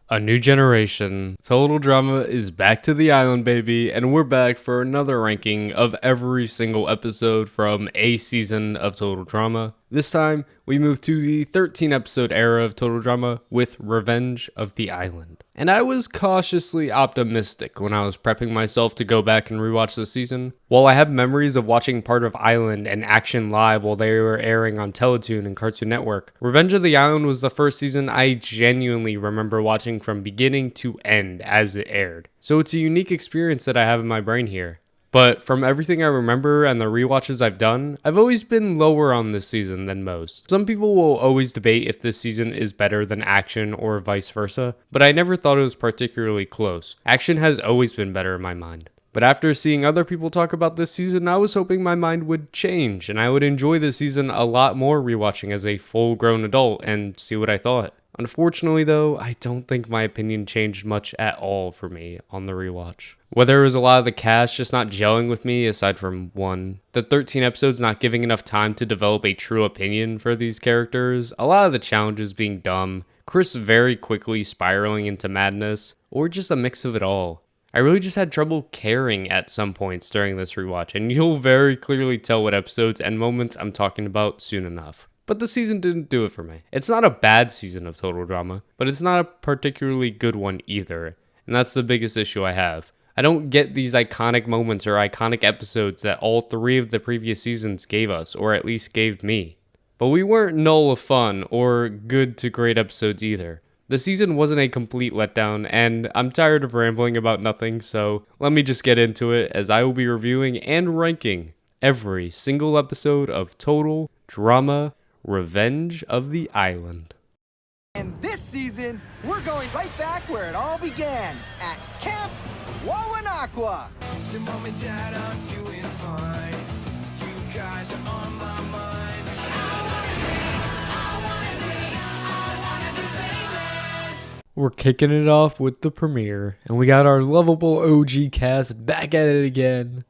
A new generation. Total Drama is back to the island, baby, and we're back for another ranking of every single episode from a season of Total Drama. This time, we move to the 13 episode era of Total Drama with Revenge of the Island. And I was cautiously optimistic when I was prepping myself to go back and rewatch the season. While I have memories of watching part of Island and Action live while they were airing on Teletoon and Cartoon Network, Revenge of the Island was the first season I genuinely remember watching from beginning to end as it aired. So it's a unique experience that I have in my brain here. But from everything I remember and the rewatches I've done, I've always been lower on this season than most. Some people will always debate if this season is better than Action or vice versa, but I never thought it was particularly close. Action has always been better in my mind. But after seeing other people talk about this season, I was hoping my mind would change and I would enjoy this season a lot more rewatching as a full-grown adult and see what I thought. Unfortunately though, I don't think my opinion changed much at all for me on the rewatch. Whether it was a lot of the cast just not gelling with me, aside from one, the 13 episodes not giving enough time to develop a true opinion for these characters, a lot of the challenges being dumb, Chris very quickly spiraling into madness, or just a mix of it all. I really just had trouble caring at some points during this rewatch, and you'll very clearly tell what episodes and moments I'm talking about soon enough. But the season didn't do it for me. It's not a bad season of Total Drama, but it's not a particularly good one either, and that's the biggest issue I have. I don't get these iconic moments or iconic episodes that all three of the previous seasons gave us, or at least gave me. But we weren't null of fun or good to great episodes either. The season wasn't a complete letdown, and I'm tired of rambling about nothing, so let me just get into it as I will be reviewing and ranking every single episode of Total Drama Revenge of the Island. And this season, we're going right back where it all began, at Camp Wawanakwa. The mom and dad, I'm doing fine. You guys are on my mind. I wanna be famous. We're kicking it off with the premiere, and we got our lovable OG cast back at it again.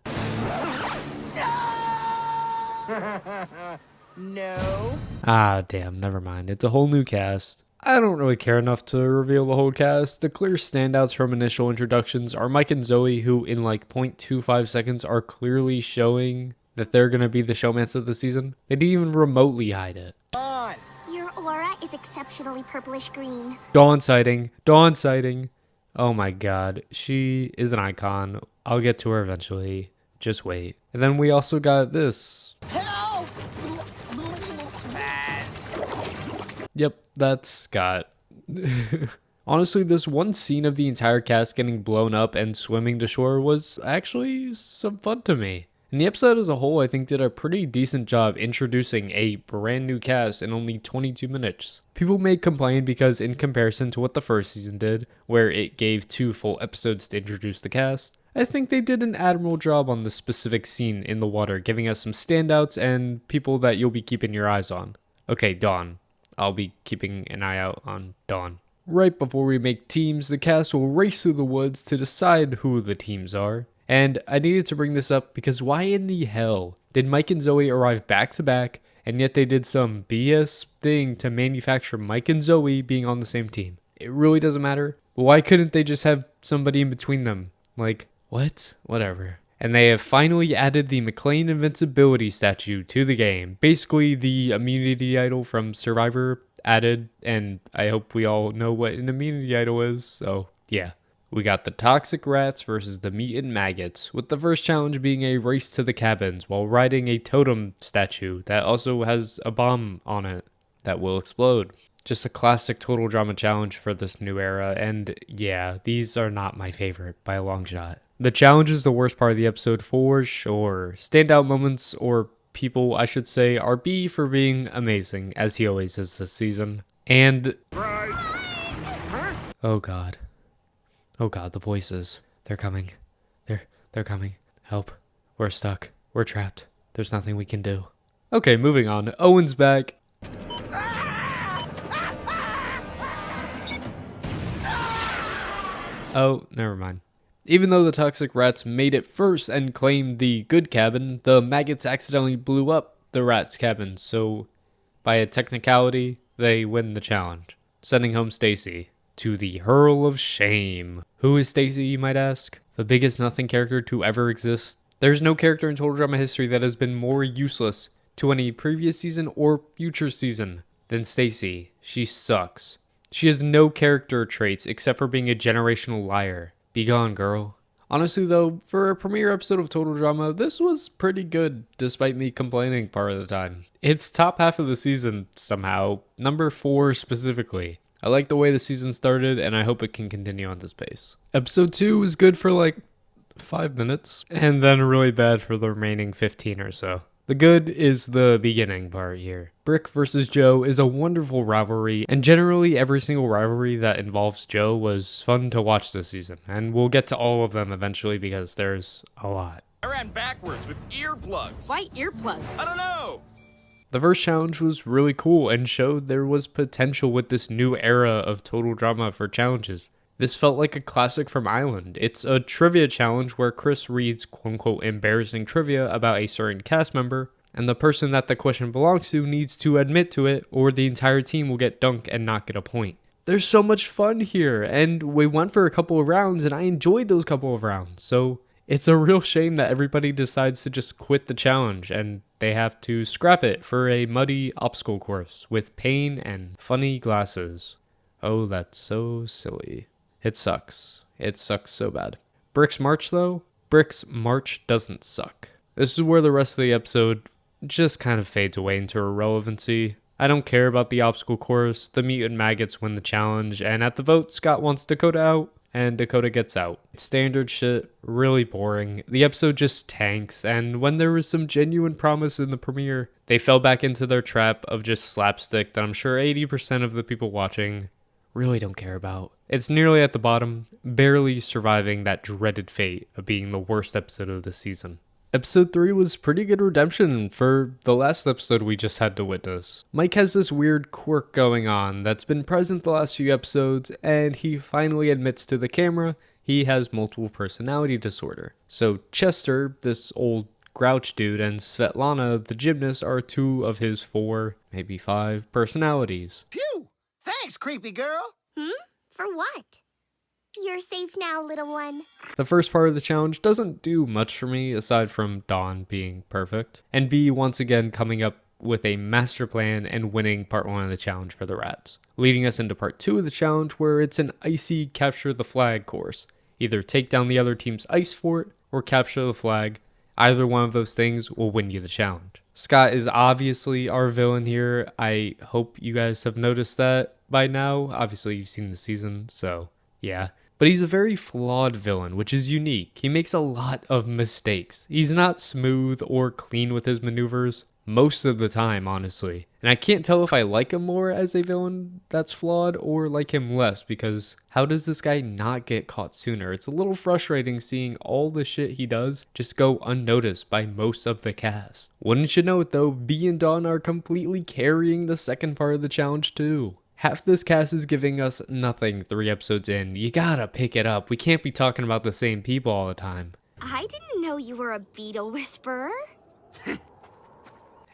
No. Ah, damn, never mind. It's a whole new cast. I don't really care enough to reveal the whole cast. The clear standouts from initial introductions are Mike and Zoe, who in like 0.25 seconds are clearly showing that they're going to be the showmans of the season. They didn't even remotely hide it. On. Your aura is exceptionally purplish green. Dawn sighting. Dawn sighting. Oh my god. She is an icon. I'll get to her eventually. Just wait. And then we also got this. Help! Yep, that's Scott. Honestly, this one scene of the entire cast getting blown up and swimming to shore was actually some fun to me. And the episode as a whole, I think, did a pretty decent job introducing a brand new cast in only 22 minutes. People may complain because in comparison to what the first season did, where it gave 2 full episodes to introduce the cast, I think they did an admirable job on this specific scene in the water, giving us some standouts and people that you'll be keeping your eyes on. Okay, Dawn. I'll be keeping an eye out on Dawn. Right before we make teams, the cast will race through the woods to decide who the teams are. And I needed to bring this up because why in the hell did Mike and Zoe arrive back to back, and yet they did some BS thing to manufacture Mike and Zoe being on the same team? It really doesn't matter. Why couldn't they just have somebody in between them? Like, what? Whatever. And they have finally added the McLean Invincibility statue to the game. Basically, the immunity idol from Survivor added, and I hope we all know what an immunity idol is, so yeah. We got the toxic rats versus the mutant maggots, with the first challenge being a race to the cabins while riding a totem statue that also has a bomb on it that will explode. Just a classic Total Drama challenge for this new era, and yeah, these are not my favorite by a long shot. The challenge is the worst part of the episode for sure. Standout moments, or people I should say, are B for being amazing, as he always is this season. And... oh god. Oh god, the voices. They're coming. They're coming. Help. We're stuck. We're trapped. There's nothing we can do. Okay, moving on. Owen's back. Oh, never mind. Even though the toxic rats made it first and claimed the good cabin, the maggots accidentally blew up the rats' cabin, so by a technicality, they win the challenge, sending home Stacy. to the Hurl of Shame. Who is Stacy, you might ask? The biggest nothing character to ever exist? There's no character in Total Drama history that has been more useless to any previous season or future season than Stacy. She sucks. She has no character traits except for being a generational liar. Be gone, girl. Honestly though, for a premiere episode of Total Drama, this was pretty good despite me complaining part of the time. It's top half of the season somehow, number 4 specifically. I like the way the season started and I hope it can continue on this pace. Episode 2 was good for like 5 minutes and then really bad for the remaining 15 or so. The good is the beginning part here. Brick versus Joe is a wonderful rivalry, and generally every single rivalry that involves Joe was fun to watch this season, and we'll get to all of them eventually because there's a lot. I ran backwards with earplugs. Why earplugs? I don't know. The first challenge was really cool and showed there was potential with this new era of Total Drama for challenges. This felt like a classic from Island. It's a trivia challenge where Chris reads quote-unquote embarrassing trivia about a certain cast member, and the person that the question belongs to needs to admit to it or the entire team will get dunked and not get a point. There's so much fun here, and we went for a couple of rounds and I enjoyed those couple of rounds, so it's a real shame that everybody decides to just quit the challenge and they have to scrap it for a muddy obstacle course with pain and funny glasses. Oh, that's so silly. It sucks. It sucks so bad. Brick's March though? Brick's March doesn't suck. This is where the rest of the episode just kind of fades away into irrelevancy. I don't care about the obstacle course, the mutant maggots win the challenge, and at the vote, Scott wants Dakota out, and Dakota gets out. Standard shit, really boring. The episode just tanks, and when there was some genuine promise in the premiere, they fell back into their trap of just slapstick that I'm sure 80% of the people watching really don't care about. It's nearly at the bottom, barely surviving that dreaded fate of being the worst episode of the season. Episode 3 was pretty good redemption for the last episode we just had to witness. Mike has this weird quirk going on that's been present the last few episodes, and he finally admits to the camera he has multiple personality disorder. So Chester, this old grouch dude, and Svetlana, the gymnast, are 2 of his 4, maybe 5 personalities. Phew! Thanks, creepy girl. For what? You're safe now, little one. The first part of the challenge doesn't do much for me aside from Dawn being perfect, and B once again coming up with a master plan and winning part 1 of the challenge for the rats, leading us into part 2 of the challenge where it's an icy capture the flag course. Either take down the other team's ice fort or capture the flag. Either one of those things will win you the challenge. Scott is obviously our villain here. I hope you guys have noticed that by now. Obviously you've seen the season, so yeah. But he's a very flawed villain, which is unique. He makes a lot of mistakes. He's not smooth or clean with his maneuvers most of the time, honestly. And I can't tell if I like him more as a villain that's flawed or like him less, because how does this guy not get caught sooner? It's a little frustrating seeing all the shit he does just go unnoticed by most of the cast. Wouldn't you know it though, B and Dawn are completely carrying the second part of the challenge too. Half this cast is giving us nothing 3 episodes in. You gotta pick it up. We can't be talking about the same people all the time. I didn't know you were a beetle whisperer.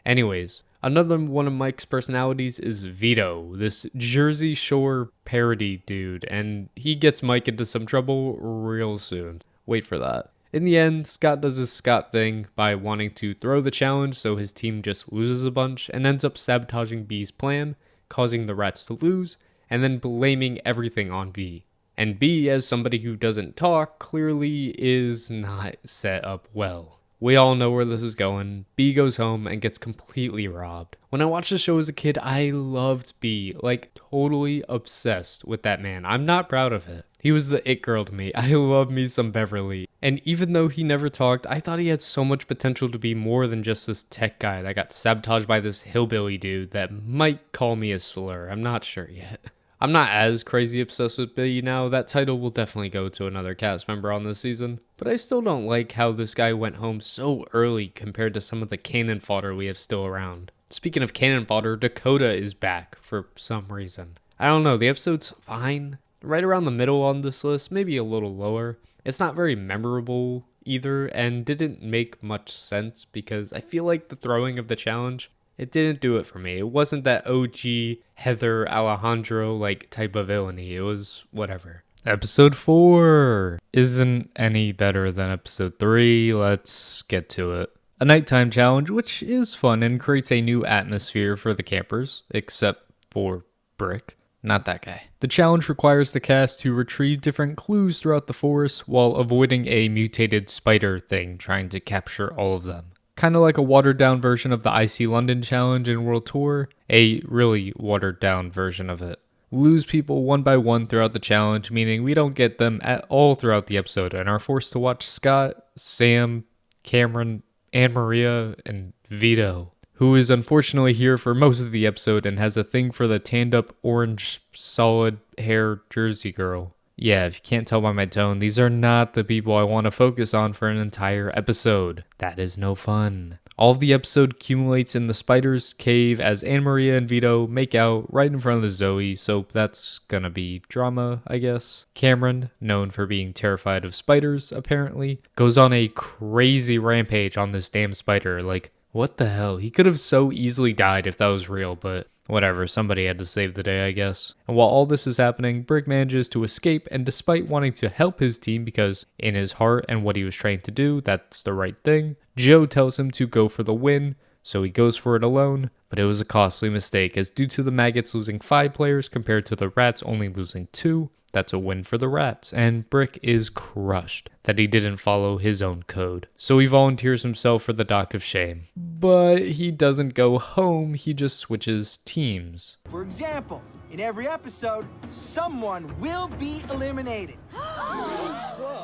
Anyways, another one of Mike's personalities is Vito, this Jersey Shore parody dude, and he gets Mike into some trouble real soon. Wait for that. In the end, Scott does his Scott thing by wanting to throw the challenge so his team just loses a bunch and ends up sabotaging B's plan, causing the rats to lose, and then blaming everything on B. And B, as somebody who doesn't talk, clearly is not set up well. We all know where this is going. B goes home and gets completely robbed. When I watched the show as a kid, I loved B, like totally obsessed with that man. I'm not proud of it. He was the it girl to me. I love me some Beverly. And even though he never talked, I thought he had so much potential to be more than just this tech guy that got sabotaged by this hillbilly dude that might call me a slur. I'm not sure yet. I'm not as crazy obsessed with B now. That title will definitely go to another cast member on this season. But I still don't like how this guy went home so early compared to some of the cannon fodder we have still around. Speaking of cannon fodder, Dakota is back for some reason. I don't know, the episode's fine. Right around the middle on this list, maybe a little lower. It's not very memorable either and didn't make much sense because I feel like the throwing of the challenge It didn't do it for me. It wasn't that OG Heather Alejandro like type of villainy. It was whatever. Episode 4 isn't any better than episode 3. Let's get to it. A nighttime challenge, which is fun and creates a new atmosphere for the campers, except for Brick. Not that guy. The challenge requires the cast to retrieve different clues throughout the forest while avoiding a mutated spider thing trying to capture all of them. Kind of like a watered down version of the IC London challenge in World Tour, a really watered down version of it. We lose people one by one throughout the challenge, meaning we don't get them at all throughout the episode and are forced to watch Scott, Sam, Cameron, Anne Maria, and Vito, who is unfortunately here for most of the episode and has a thing for the tanned up orange solid hair Jersey girl. Yeah, if you can't tell by my tone, these are not the people I want to focus on for an entire episode. That is no fun. All of the episode accumulates in the spider's cave as Anne Maria and Vito make out right in front of the Zoe, so that's gonna be drama, I guess. Cameron, known for being terrified of spiders, apparently, goes on a crazy rampage on this damn spider. Like, what the hell? He could have so easily died if that was real, but whatever, somebody had to save the day, I guess. And while all this is happening, Brick manages to escape, and despite wanting to help his team because in his heart and what he was trying to do, that's the right thing, Joe tells him to go for the win, so he goes for it alone, but it was a costly mistake as due to the maggots losing 5 players compared to the rats only losing 2, that's a win for the rats, and Brick is crushed that he didn't follow his own code. So he volunteers himself for the dock of shame. But he doesn't go home, he just switches teams. For example, in every episode, someone will be eliminated.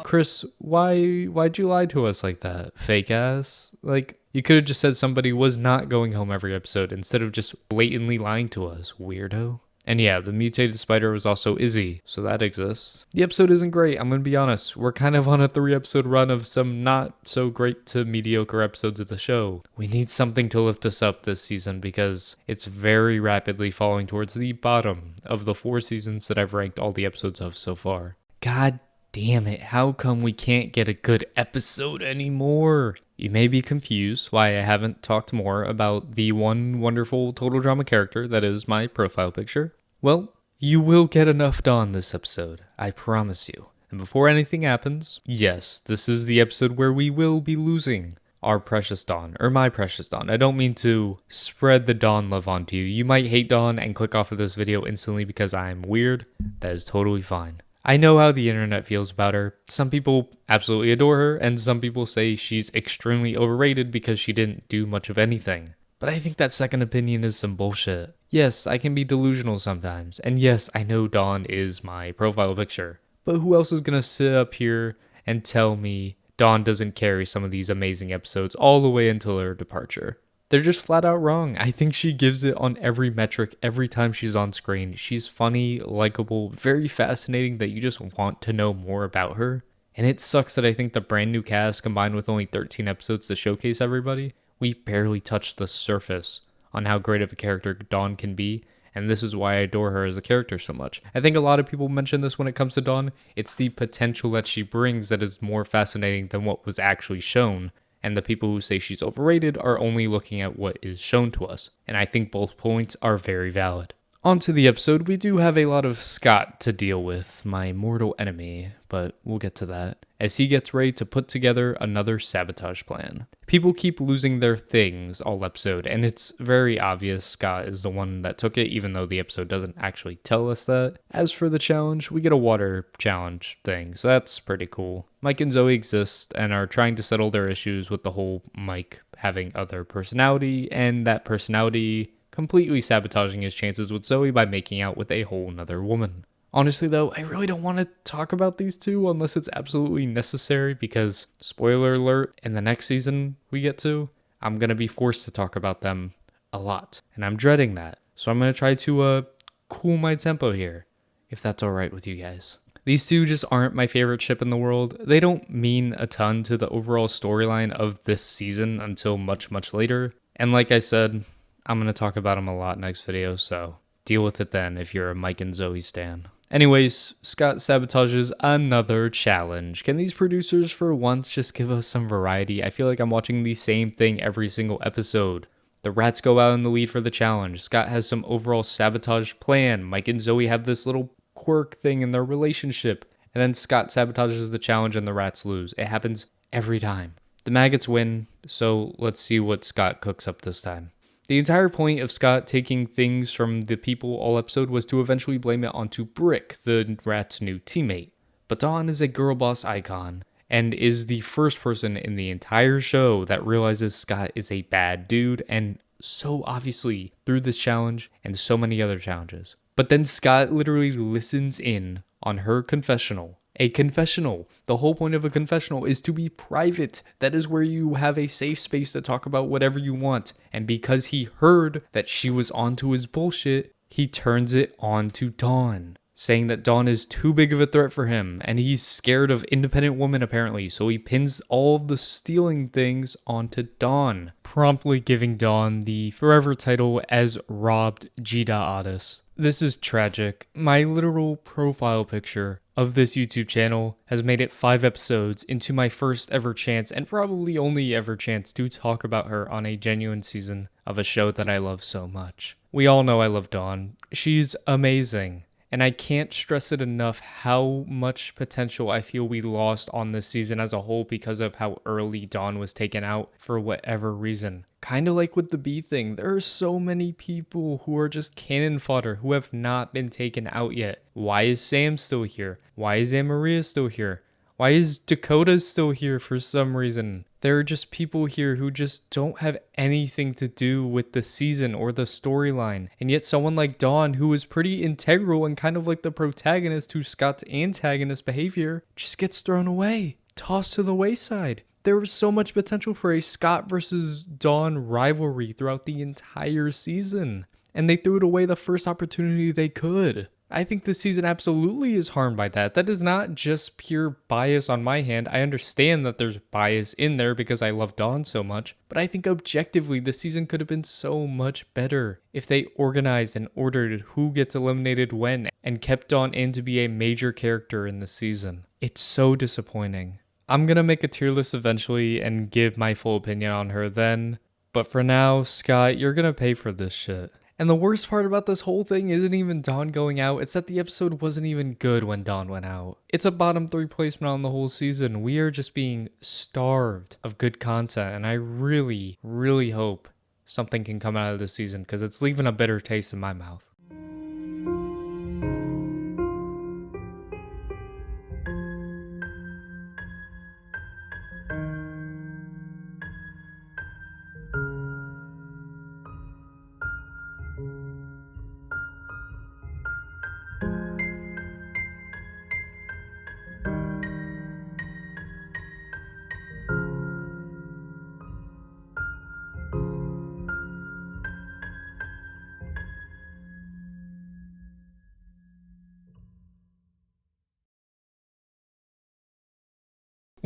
Chris, why'd you lie to us like that? Fake ass? Like, you could have just said somebody was not going home every episode instead of just blatantly lying to us, weirdo. And yeah, the mutated spider was also Izzy, so that exists. The episode isn't great, I'm gonna be honest. We're kind of on a 3-episode run of some not so great to mediocre episodes of the show. We need something to lift us up this season because it's very rapidly falling towards the bottom of the 4 seasons that I've ranked all the episodes of so far. God damn it, how come we can't get a good episode anymore? You may be confused why I haven't talked more about the one wonderful total drama character that is my profile picture. Well, you will get enough Dawn this episode, I promise you. And before anything happens, yes, this is the episode where we will be losing our precious Dawn, or my precious Dawn. I don't mean to spread the Dawn love onto you. You might hate Dawn and click off of this video instantly because I'm weird. That is totally fine. I know how the internet feels about her. Some people absolutely adore her, and some people say she's extremely overrated because she didn't do much of anything. But I think that second opinion is some bullshit. Yes, I can be delusional sometimes, and yes, I know Dawn is my profile picture. But who else is gonna sit up here and tell me Dawn doesn't carry some of these amazing episodes all the way until her departure? They're just flat out wrong. I think she gives it on every metric every time she's on screen. She's funny, likable, very fascinating that you just want to know more about her. And it sucks that I think the brand new cast combined with only 13 episodes to showcase everybody, we barely touched the surface on how great of a character Dawn can be. And this is why I adore her as a character so much. I think a lot of people mention this when it comes to Dawn. It's the potential that she brings that is more fascinating than what was actually shown. And the people who say she's overrated are only looking at what is shown to us. And I think both points are very valid. On to the episode, we do have a lot of Scott to deal with, my mortal enemy, but we'll get to that, as he gets ready to put together another sabotage plan. People keep losing their things all episode, and it's very obvious Scott is the one that took it, even though the episode doesn't actually tell us that. As for the challenge, we get a water challenge thing, so that's pretty cool. Mike and Zoe exist and are trying to settle their issues with the whole Mike having other personality, and that personality completely sabotaging his chances with Zoe by making out with a whole nother woman. Honestly though, I really don't want to talk about these two unless it's absolutely necessary because, spoiler alert, in the next season we get to, I'm going to be forced to talk about them a lot. And I'm dreading that. So I'm going to try to cool my tempo here, if that's alright with you guys. These two just aren't my favorite ship in the world. They don't mean a ton to the overall storyline of this season until much, much later. And like I said, I'm going to talk about them a lot next video, so deal with it then if you're a Mike and Zoe stan. Anyways, Scott sabotages another challenge. Can these producers for once just give us some variety? I feel like I'm watching the same thing every single episode. The rats go out in the lead for the challenge. Scott has some overall sabotage plan. Mike and Zoe have this little quirk thing in their relationship. And then Scott sabotages the challenge and the rats lose. It happens every time. The maggots win, so let's see what Scott cooks up this time. The entire point of Scott taking things from the people all episode was to eventually blame it onto Brick, the rat's new teammate. But Dawn is a girl boss icon, and is the first person in the entire show that realizes Scott is a bad dude, and so obviously through this challenge and so many other challenges. But then Scott literally listens in on her confessional. A confessional. The whole point of a confessional is to be private. That is where you have a safe space to talk about whatever you want. And because he heard that she was onto his bullshit, he turns it on to Dawn, saying that Dawn is too big of a threat for him, and he's scared of independent women apparently, so he pins all of the stealing things onto Dawn, promptly giving Dawn the forever title as robbed Gita Otis. This is tragic. My literal profile picture of this YouTube channel has made it 5 episodes into my first ever chance, and probably only ever chance, to talk about her on a genuine season of a show that I love so much. We all know I love Dawn. She's amazing. And I can't stress it enough how much potential I feel we lost on this season as a whole because of how early Dawn was taken out for whatever reason. Kind of like with the bee thing, there are so many people who are just cannon fodder who have not been taken out yet. Why is Sam still here? Why is Anne Maria still here? Why is Dakota still here for some reason? There are just people here who just don't have anything to do with the season or the storyline. And yet someone like Dawn, who is pretty integral and kind of like the protagonist to Scott's antagonist behavior, just gets thrown away, tossed to the wayside. There was so much potential for a Scott versus Dawn rivalry throughout the entire season, and they threw it away the first opportunity they could. I think this season absolutely is harmed by that. That is not just pure bias on my hand. I understand that there's bias in there because I love Dawn so much, but I think objectively this season could have been so much better if they organized and ordered who gets eliminated when and kept Dawn in to be a major character in the season. It's so disappointing. I'm gonna make a tier list eventually and give my full opinion on her then, but for now, Scott, you're gonna pay for this shit. And the worst part about this whole thing isn't even Dawn going out, it's that the episode wasn't even good when Dawn went out. It's a bottom 3 placement on the whole season. We are just being starved of good content, and I really, really hope something can come out of this season because it's leaving a bitter taste in my mouth.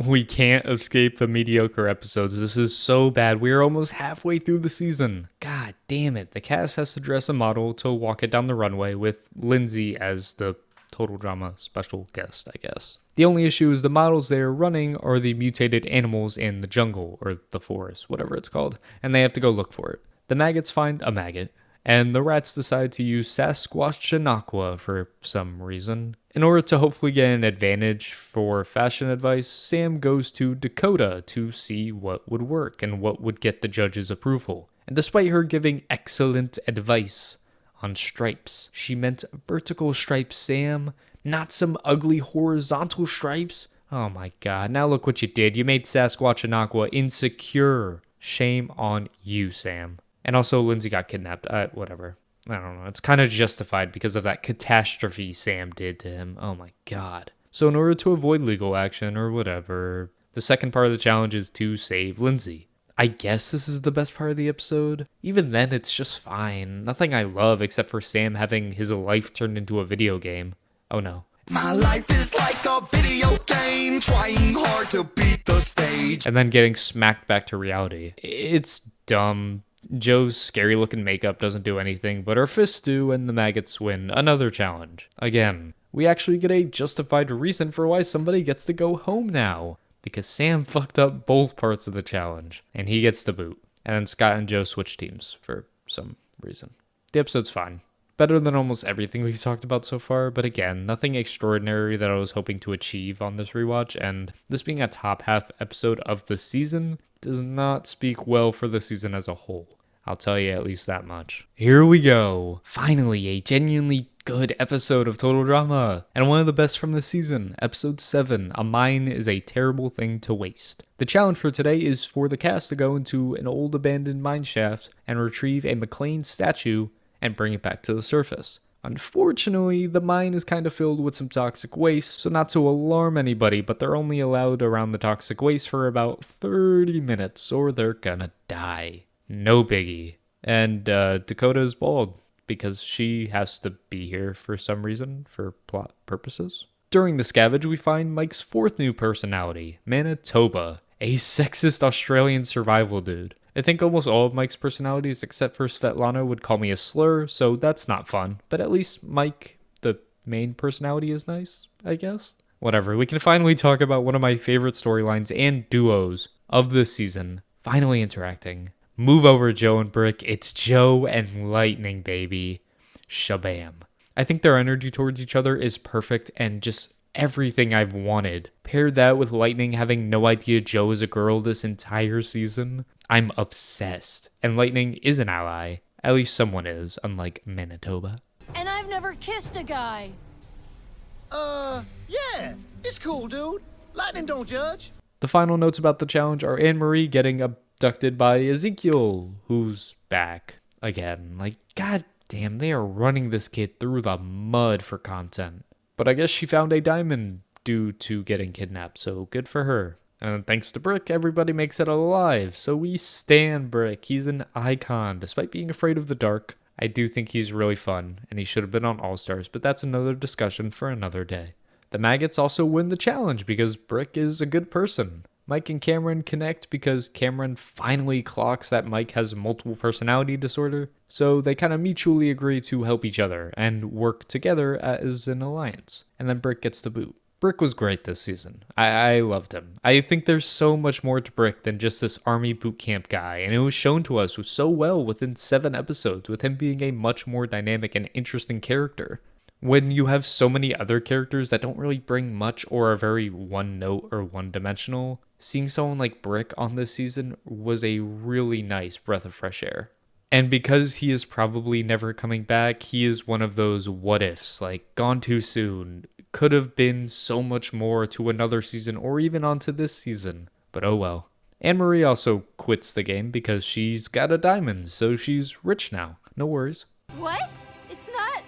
We can't escape the mediocre episodes. This is so bad. We are almost halfway through the season. God damn it. The cast has to dress a model to walk it down the runway with Lindsay as the Total Drama special guest, I guess. The only issue is the models they are running are the mutated animals in the jungle or the forest, whatever it's called, and they have to go look for it. The maggots find a maggot, and the rats decide to use Sasquatchanaqua for some reason. In order to hopefully get an advantage for fashion advice, Sam goes to Dakota to see what would work and what would get the judge's approval. And despite her giving excellent advice on stripes, she meant vertical stripes, Sam, not some ugly horizontal stripes. Oh my god, now look what you did. You made Sasquatchanaqua insecure. Shame on you, Sam. And also, Lindsay got kidnapped. Whatever. I don't know. It's kind of justified because of that catastrophe Sam did to him. Oh my god. So in order to avoid legal action or whatever, the second part of the challenge is to save Lindsay. I guess this is the best part of the episode. Even then, it's just fine. Nothing I love except for Sam having his life turned into a video game. Oh no. My life is like a video game, trying hard to beat the stage. And then getting smacked back to reality. It's dumb. Joe's scary looking makeup doesn't do anything, but her fists do, and the maggots win another challenge. Again, we actually get a justified reason for why somebody gets to go home now. Because Sam fucked up both parts of the challenge, and he gets the boot. And then Scott and Joe switch teams for some reason. The episode's fine. Better than almost everything we've talked about so far, but again, nothing extraordinary that I was hoping to achieve on this rewatch, and this being a top half episode of the season does not speak well for the season as a whole. I'll tell you at least that much. Here we go. Finally, a genuinely good episode of Total Drama, and one of the best from the season. Episode 7, A Mine is a Terrible Thing to Waste. The challenge for today is for the cast to go into an old abandoned mine shaft and retrieve a McLean statue and bring it back to the surface. Unfortunately, the mine is kind of filled with some toxic waste, so not to alarm anybody, but they're only allowed around the toxic waste for about 30 minutes, or they're gonna die. No biggie. And Dakota is bald, because she has to be here for some reason, for plot purposes. During the scavenge, we find Mike's fourth new personality, Manitoba, a sexist Australian survival dude. I think almost all of Mike's personalities, except for Svetlana, would call me a slur, so that's not fun. But at least Mike, the main personality, is nice, I guess. Whatever, we can finally talk about one of my favorite storylines and duos of this season, finally interacting. Move over, Joe and Brick. It's Joe and Lightning, baby. Shabam. I think their energy towards each other is perfect and just everything I've wanted. Pair that with Lightning having no idea Joe is a girl this entire season. I'm obsessed. And Lightning is an ally. At least someone is, unlike Manitoba. And I've never kissed a guy. Yeah, it's cool, dude. Lightning don't judge. The final notes about the challenge are Anne-Marie getting abducted by Ezekiel, who's back again. Like, god damn, they are running this kid through the mud for content. But I guess she found a diamond due to getting kidnapped, so good for her. And thanks to Brick, everybody makes it alive, so we stan Brick. He's an icon. Despite being afraid of the dark, I do think he's really fun, and he should have been on All-Stars, but that's another discussion for another day. The maggots also win the challenge because Brick is a good person. Mike and Cameron connect because Cameron finally clocks that Mike has multiple personality disorder, so they kind of mutually agree to help each other and work together as an alliance. And then Brick gets the boot. Brick was great this season. I loved him. I think there's so much more to Brick than just this army boot camp guy, and it was shown to us so well within 7 episodes, with him being a much more dynamic and interesting character. When you have so many other characters that don't really bring much or are very one note or one dimensional, seeing someone like Brick on this season was a really nice breath of fresh air. And because he is probably never coming back, he is one of those what ifs, like gone too soon, could have been so much more to another season or even onto this season, but oh well. Anne-Marie also quits the game because she's got a diamond, so she's rich now. No worries. What? It's not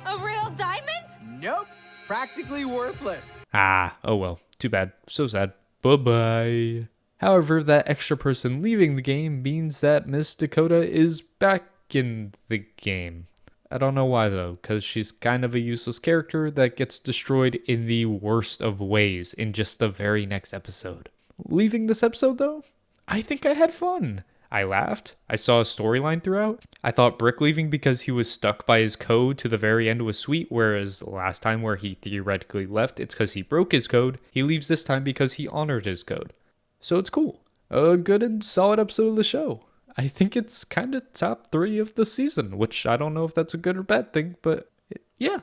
a real diamond? Nope, practically worthless. Oh well, too bad. So sad. Bye-bye. However, that extra person leaving the game means that Miss Dakota is back in the game. I don't know why though, because she's kind of a useless character that gets destroyed in the worst of ways in just the very next episode. Leaving this episode though, I think I had fun. I laughed. I saw a storyline throughout. I thought Brick leaving because he was stuck by his code to the very end was sweet, whereas the last time where he theoretically left, it's because he broke his code. He leaves this time because he honored his code. So it's cool. A good and solid episode of the show. I think it's kind of top 3 of the season, which I don't know if that's a good or bad thing, but yeah.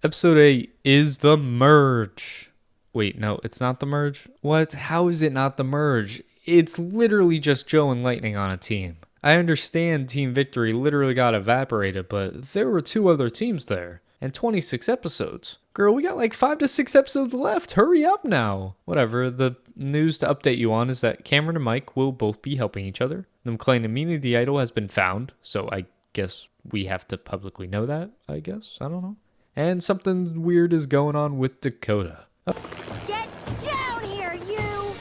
Episode 8 is The Merge. Wait, no, it's not The Merge? What? How is it not The Merge? It's literally just Joe and Lightning on a team. I understand Team Victory literally got evaporated, but there were 2 other teams there, and 26 episodes. Girl, we got like 5 to 6 episodes left. Hurry up now. Whatever, the news to update you on is that Cameron and Mike will both be helping each other. The McLean immunity idol has been found, so I guess we have to publicly know that, I guess. I don't know. And something weird is going on with Dakota. Get down here, you!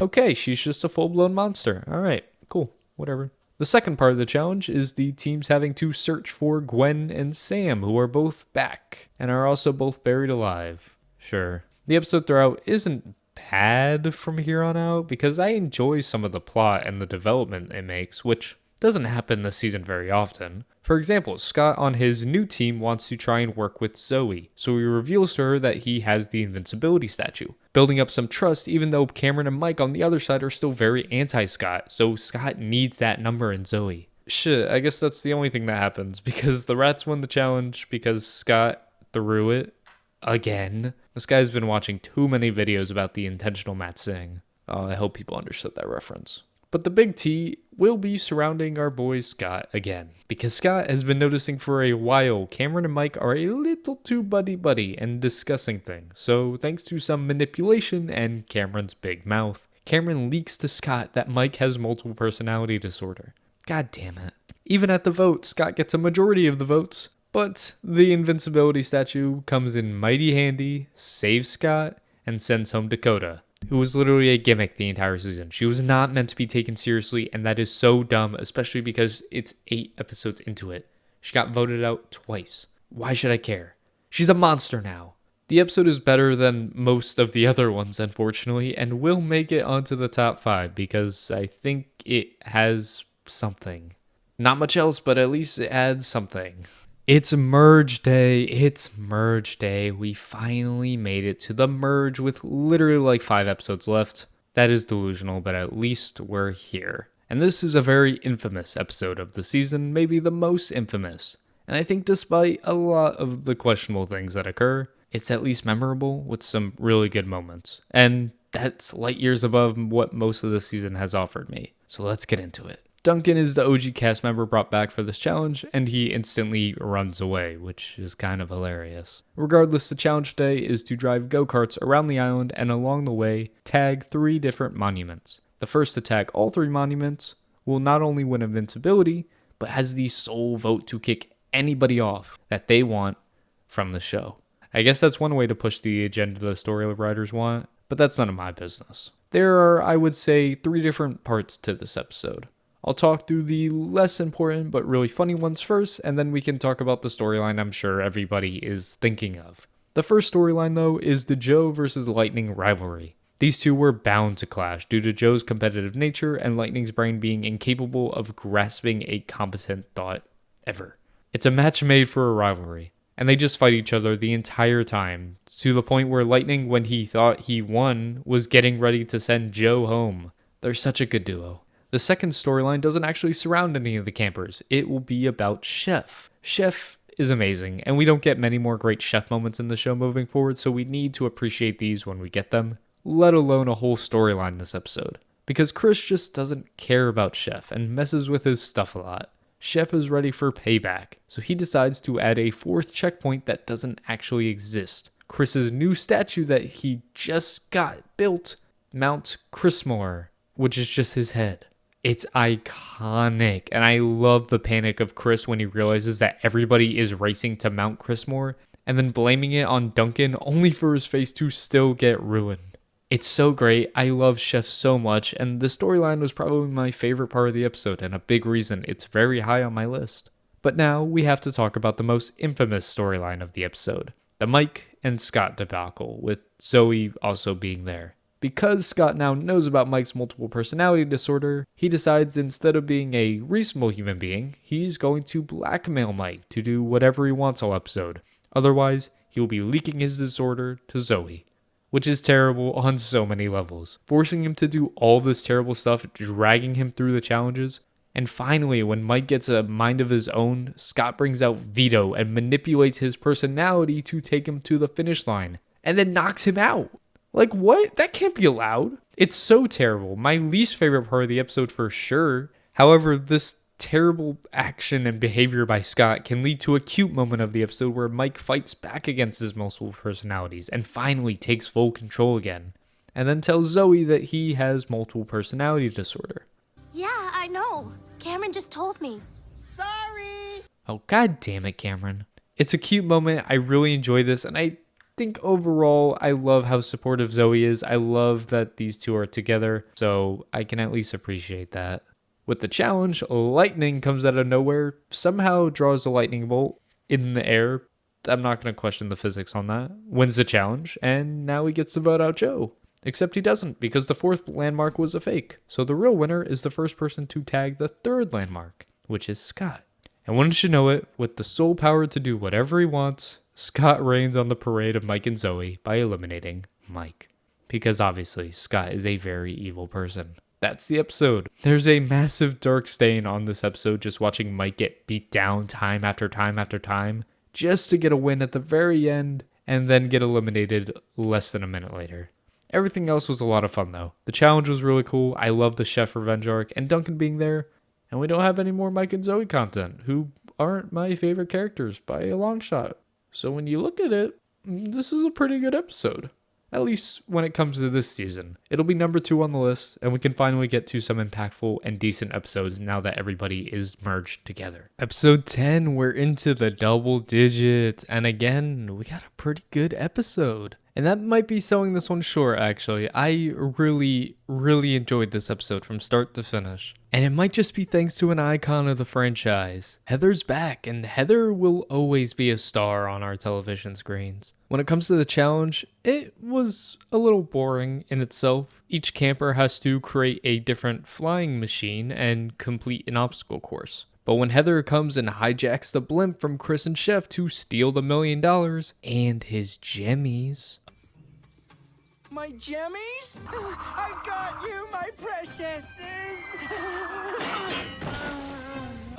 Okay, she's just a full-blown monster. Alright, cool, whatever. The second part of the challenge is the teams having to search for Gwen and Sam, who are both back, and are also both buried alive. Sure. The episode throughout isn't bad from here on out, because I enjoy some of the plot and the development it makes, which doesn't happen this season very often. For example, Scott on his new team wants to try and work with Zoe, so he reveals to her that he has the invincibility statue, building up some trust even though Cameron and Mike on the other side are still very anti-Scott, so Scott needs that number in Zoe. Shit, I guess that's the only thing that happens, because the rats won the challenge because Scott threw it again. This guy's been watching too many videos about the intentional mat sing. I hope people understood that reference. But the big T will be surrounding our boy Scott again, because Scott has been noticing for a while Cameron and Mike are a little too buddy-buddy and discussing things. So thanks to some manipulation and Cameron's big mouth, Cameron leaks to Scott that Mike has multiple personality disorder. God damn it. Even at the vote, Scott gets a majority of the votes. But the invincibility statue comes in mighty handy, saves Scott, and sends home Dakota, who was literally a gimmick the entire season. She was not meant to be taken seriously, and that is so dumb, especially because it's 8 episodes into it. She got voted out twice. Why should I care? She's a monster now. The episode is better than most of the other ones, unfortunately, and will make it onto the top 5 because I think it has something. Not much else, but at least it adds something. It's merge day. It's merge day. We finally made it to the merge with literally like 5 episodes left. That is delusional, but at least we're here. And this is a very infamous episode of the season, maybe the most infamous. And I think despite a lot of the questionable things that occur, it's at least memorable with some really good moments. And that's light years above what most of the season has offered me. So let's get into it. Duncan is the OG cast member brought back for this challenge, and he instantly runs away, which is kind of hilarious. Regardless, the challenge today is to drive go-karts around the island and along the way, tag 3 different monuments. The first to tag all 3 monuments will not only win invincibility, but has the sole vote to kick anybody off that they want from the show. I guess that's one way to push the agenda the story writers want, but that's none of my business. There are, I would say, 3 different parts to this episode. I'll talk through the less important but really funny ones first, and then we can talk about the storyline I'm sure everybody is thinking of. The first storyline, though, is the Joe versus Lightning rivalry. These two were bound to clash due to Joe's competitive nature and Lightning's brain being incapable of grasping a competent thought ever. It's a match made for a rivalry, and they just fight each other the entire time, to the point where Lightning, when he thought he won, was getting ready to send Joe home. They're such a good duo. The second storyline doesn't actually surround any of the campers. It will be about Chef. Chef is amazing, and we don't get many more great Chef moments in the show moving forward, so we need to appreciate these when we get them, let alone a whole storyline this episode. Because Chris just doesn't care about Chef and messes with his stuff a lot. Chef is ready for payback, so he decides to add a 4th checkpoint that doesn't actually exist. Chris's new statue that he just got built, Mount Chrismore, which is just his head. It's iconic, and I love the panic of Chris when he realizes that everybody is racing to Mount Chrismore, and then blaming it on Duncan only for his face to still get ruined. It's so great. I love Chef so much, and the storyline was probably my favorite part of the episode, and a big reason it's very high on my list. But now we have to talk about the most infamous storyline of the episode, the Mike and Scott debacle, with Zoe also being there. Because Scott now knows about Mike's multiple personality disorder, he decides instead of being a reasonable human being, he's going to blackmail Mike to do whatever he wants all episode. Otherwise, he will be leaking his disorder to Zoe, which is terrible on so many levels. Forcing him to do all this terrible stuff, dragging him through the challenges. And finally, when Mike gets a mind of his own, Scott brings out Vito and manipulates his personality to take him to the finish line, and then knocks him out. Like, what? That can't be allowed. It's so terrible. My least favorite part of the episode for sure. However, this terrible action and behavior by Scott can lead to a cute moment of the episode where Mike fights back against his multiple personalities and finally takes full control again, and then tells Zoe that he has multiple personality disorder. Yeah, I know. Cameron just told me. Sorry! Oh, god damn it, Cameron. It's a cute moment. I really enjoy this, and I think overall I love how supportive Zoe is. I love that these two are together, so I can at least appreciate that. With the challenge, lightning comes out of nowhere, somehow draws a lightning bolt in the air. I'm not going to question the physics on that. Wins the challenge, and now he gets to vote out Joe. Except he doesn't, because the 4th landmark was a fake. So the real winner is the first person to tag the 3rd landmark, which is Scott. And wouldn't you know it, with the sole power to do whatever he wants, Scott reigns on the parade of Mike and Zoe by eliminating Mike. Because obviously, Scott is a very evil person. That's the episode. There's a massive dark stain on this episode just watching Mike get beat down time after time after time, just to get a win at the very end, and then get eliminated less than a minute later. Everything else was a lot of fun though. The challenge was really cool. I love the chef revenge arc and Duncan being there. And we don't have any more Mike and Zoe content, who aren't my favorite characters by a long shot. So when you look at it, this is a pretty good episode. At least when it comes to this season. It'll be number 2 on the list, and we can finally get to some impactful and decent episodes now that everybody is merged together. Episode 10, we're into the double digits, and again, we got a pretty good episode. And that might be selling this one short, actually. I really enjoyed this episode from start to finish. And it might just be thanks to an icon of the franchise. Heather's back, and Heather will always be a star on our television screens. When it comes to the challenge, it was a little boring in itself. Each camper has to create a different flying machine and complete an obstacle course. But when Heather comes and hijacks the blimp from Chris and Chef to steal the $1 million and his jemmies... My jammies? I've got you, my preciouses!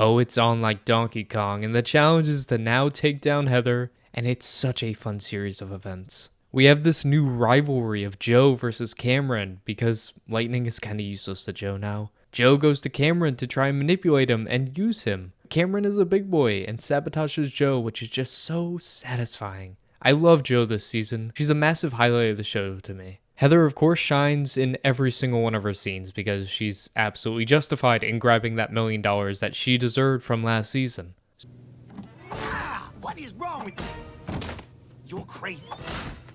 Oh, it's on like Donkey Kong, and the challenge is to now take down Heather, and it's such a fun series of events. We have this new rivalry of Joe versus Cameron, because Lightning is kind of useless to Joe now. Joe goes to Cameron to try and manipulate him and use him. Cameron is a big boy and sabotages Joe, which is just so satisfying. I love Joe this season. She's a massive highlight of the show to me. Heather, of course, shines in every single one of her scenes because she's absolutely justified in grabbing that $1 million that she deserved from last season. What is wrong with you? You're crazy.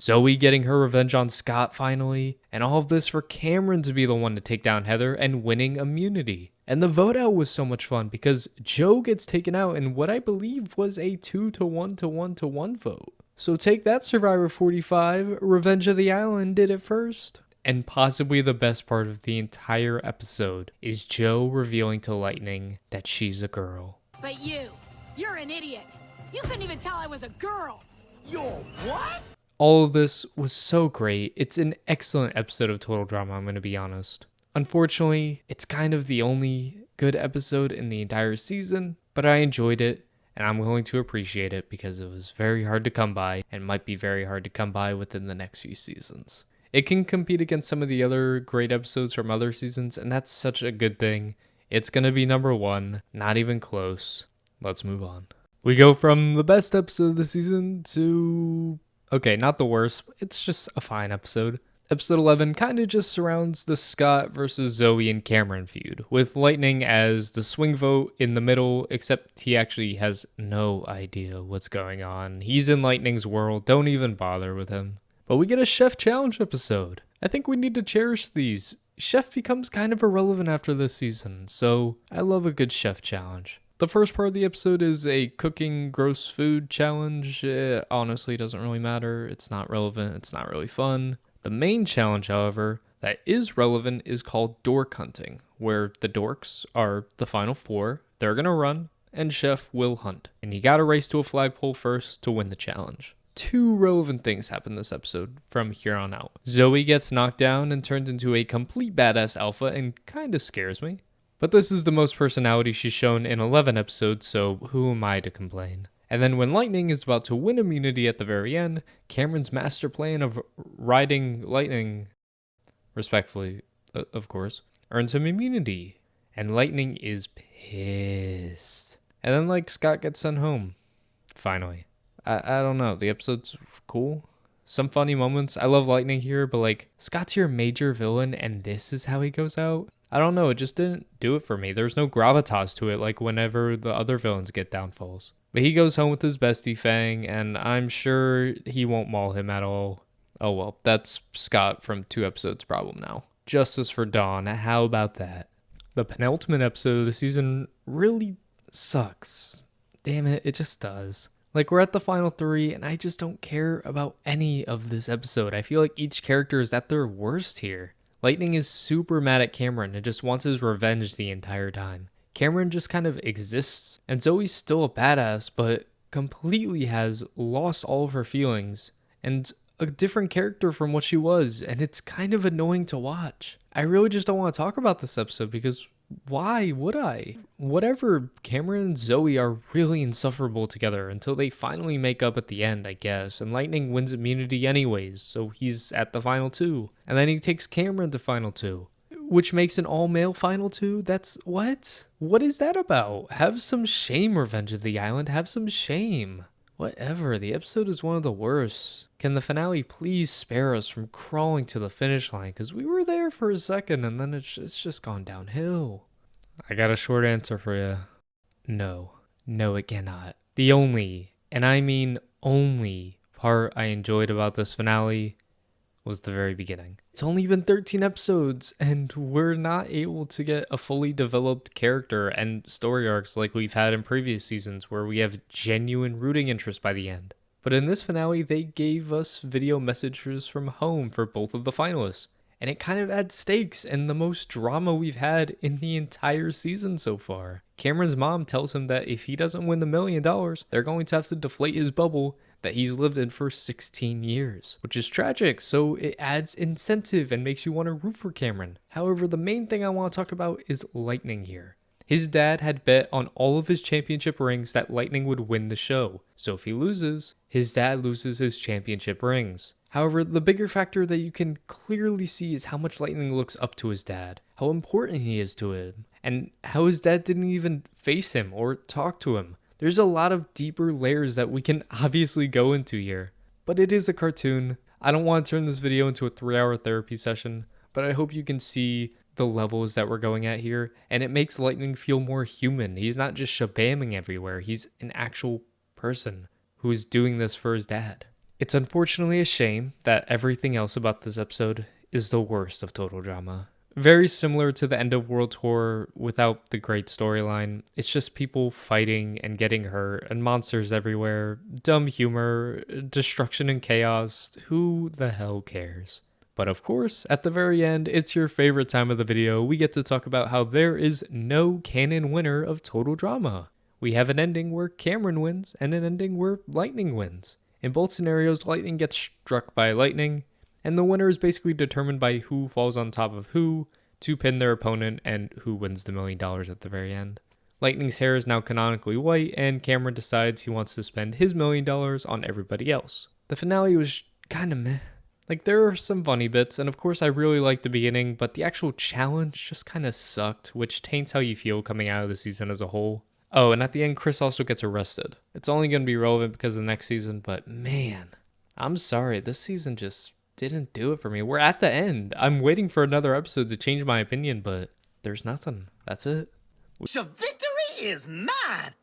Zoe getting her revenge on Scott finally, and all of this for Cameron to be the one to take down Heather and winning immunity. And the vote out was so much fun because Joe gets taken out in what I believe was a 2-to-1-to-1-to-1 vote. So take that, Survivor 45, Revenge of the Island did it first. And possibly the best part of the entire episode is Joe revealing to Lightning that she's a girl. But you're an idiot. You couldn't even tell I was a girl. You're what? All of this was so great. It's an excellent episode of Total Drama, I'm going to be honest. Unfortunately, it's kind of the only good episode in the entire season, but I enjoyed it. And I'm willing to appreciate it because it was very hard to come by and might be very hard to come by within the next few seasons. It can compete against some of the other great episodes from other seasons, and that's such a good thing. It's going to be number 1, not even close. Let's move on. We go from the best episode of the season to... okay, not the worst. It's just a fine episode. Episode 11 kind of just surrounds the Scott versus Zoe and Cameron feud, with Lightning as the swing vote in the middle, except he actually has no idea what's going on. He's in Lightning's world, don't even bother with him. But we get a Chef Challenge episode. I think we need to cherish these. Chef becomes kind of irrelevant after this season, so I love a good Chef Challenge. The first part of the episode is a cooking gross food challenge. It honestly doesn't really matter. It's not relevant. It's not really fun. The main challenge, however, that is relevant is called Dork hunting, where the dorks are the final 4. They're going to run, and Chef will hunt. And you gotta race to a flagpole first to win the challenge. 2 relevant things happen this episode from here on out. Zoe gets knocked down and turned into a complete badass alpha and kinda scares me. But this is the most personality she's shown in 11 episodes, so who am I to complain? And then when Lightning is about to win immunity at the very end, Cameron's master plan of riding Lightning, respectfully, of course, earns him immunity. And Lightning is pissed. And then, Scott gets sent home. Finally. I don't know. The episode's cool. Some funny moments. I love Lightning here, but, Scott's your major villain, and this is how he goes out? I don't know. It just didn't do it for me. There's no gravitas to it, whenever the other villains get downfalls. But he goes home with his bestie Fang, and I'm sure he won't maul him at all. Oh well, that's Scott from 2 episodes problem now. Justice for Dawn, how about that? The penultimate episode of the season really sucks. Damn it, it just does. Like, we're at the final 3, and I just don't care about any of this episode. I feel like each character is at their worst here. Lightning is super mad at Cameron and just wants his revenge the entire time. Cameron just kind of exists, and Zoe's still a badass, but completely has lost all of her feelings, and a different character from what she was, and it's kind of annoying to watch. I really just don't want to talk about this episode because why would I? Whatever, Cameron and Zoe are really insufferable together until they finally make up at the end, I guess, and Lightning wins immunity anyways, so he's at the final 2. And then he takes Cameron to final 2, which makes an all-male final 2? That's what? What is that about? Have some shame, Revenge of the Island, have some shame. Whatever, the episode is one of the worst. Can the finale please spare us from crawling to the finish line? Because we were there for a second and then it's just gone downhill. I got a short answer for you. No. No, it cannot. The only, and I mean only, part I enjoyed about this finale was the very beginning. It's only been 13 episodes and we're not able to get a fully developed character and story arcs like we've had in previous seasons where we have genuine rooting interest by the end. But in this finale, they gave us video messages from home for both of the finalists. And it kind of adds stakes and the most drama we've had in the entire season so far. Cameron's mom tells him that if he doesn't win the $1 million, they're going to have to deflate his bubble that he's lived in for 16 years, which is tragic, so it adds incentive and makes you want to root for Cameron. However, the main thing I want to talk about is Lightning here. His dad had bet on all of his championship rings that Lightning would win the show, so if he loses, his dad loses his championship rings. However, the bigger factor that you can clearly see is how much Lightning looks up to his dad, how important he is to him, and how his dad didn't even face him or talk to him. There's a lot of deeper layers that we can obviously go into here, but it is a cartoon. I don't want to turn this video into a 3-hour therapy session, but I hope you can see the levels that we're going at here, and it makes Lightning feel more human. He's not just shabamming everywhere, he's an actual person who is doing this for his dad. It's unfortunately a shame that everything else about this episode is the worst of Total Drama. Very similar to the End of World Tour without the great storyline. It's just people fighting and getting hurt and monsters everywhere, dumb humor, destruction and chaos. Who the hell cares? But of course, at the very end, it's your favorite time of the video. We get to talk about how there is no canon winner of Total Drama. We have an ending where Cameron wins and an ending where Lightning wins. In both scenarios, Lightning gets struck by lightning, and the winner is basically determined by who falls on top of who to pin their opponent and who wins the $1 million at the very end. Lightning's hair is now canonically white, and Cameron decides he wants to spend his $1 million on everybody else. The finale was kinda meh. Like, there are some funny bits, and of course I really liked the beginning, but the actual challenge just kinda sucked, which taints how you feel coming out of the season as a whole. Oh, and at the end, Chris also gets arrested. It's only going to be relevant because of the next season, but man, I'm sorry, this season just didn't do it for me. We're at the end. I'm waiting for another episode to change my opinion, but there's nothing. That's it. So victory is mine!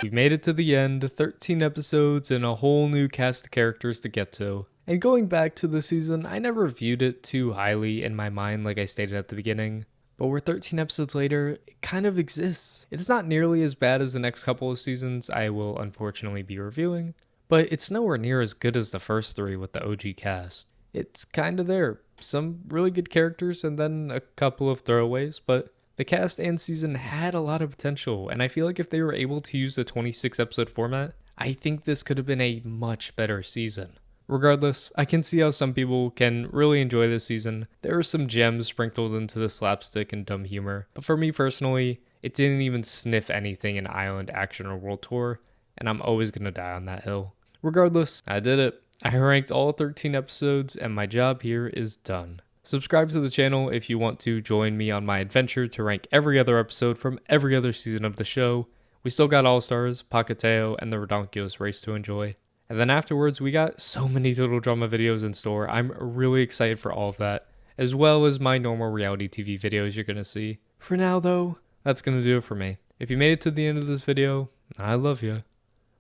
We've made it to the end, 13 episodes and a whole new cast of characters to get to. And going back to the season, I never viewed it too highly in my mind like I stated at the beginning. But we're 13 episodes later, it kind of exists. It's not nearly as bad as the next couple of seasons I will unfortunately be reviewing, but it's nowhere near as good as the first 3 with the OG cast. It's kind of there. Some really good characters and then a couple of throwaways, but the cast and season had a lot of potential, and I feel like if they were able to use the 26 episode format, I think this could have been a much better season. Regardless, I can see how some people can really enjoy this season. There are some gems sprinkled into the slapstick and dumb humor, but for me personally, it didn't even sniff anything in Island, Action, or World Tour, and I'm always gonna die on that hill. Regardless, I did it. I ranked all 13 episodes, and my job here is done. Subscribe to the channel if you want to join me on my adventure to rank every other episode from every other season of the show. We still got All-Stars, Pacateo, and the Redonkulous race to enjoy. And then afterwards, we got so many Total Drama videos in store. I'm really excited for all of that, as well as my normal reality TV videos you're going to see. For now, though, that's going to do it for me. If you made it to the end of this video, I love you.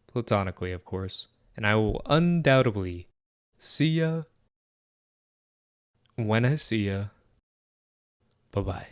Platonically, of course. And I will undoubtedly see ya when I see ya. Bye-bye.